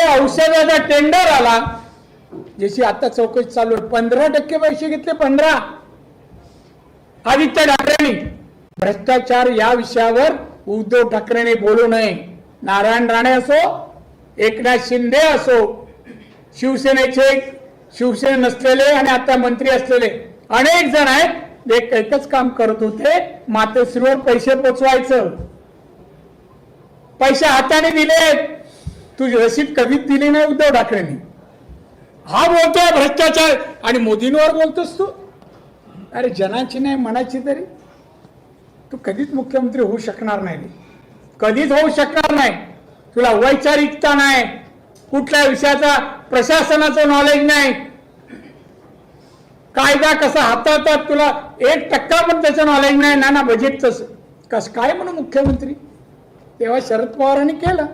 औषधाचा टेंडर आला, ज्याची आता चौकशी चालू आहे, 15% पैसे घेतले. 15. आदित्य ठाकरेंनी भ्रष्टाचार या विषयावर उद्धव ठाकरेंनी बोलू नये. नारायण राणे असो, एकनाथ शिंदे असो, शिवसेने नसलेले आणि आता मंत्री असलेले अनेक जण आहेत. एकच काम करत होते, मातोश्रीवर पैसे पोचवायचं. पैसे हाताने दिले, तुझी रसीद कधीच दिली नाही उद्धव ठाकरेंनी. हा बोलतोय भ्रष्टाचार आणि मोदींवर बोलतोस तू. अरे जनाची नाही मनाची तरी. तू कधीच मुख्यमंत्री होऊ शकणार नाही, कधीच होऊ शकणार नाही. तुला वैचारिकता नाही, कुठल्या विषयाचा प्रशासनाचं नॉलेज नाही, कायदा कसा हाताळतात तुला 1% पण त्याचं नॉलेज नाही. ना बजेटचं कसं काय म्हणून मुख्यमंत्री. तेव्हा शरद पवारांनी केलं.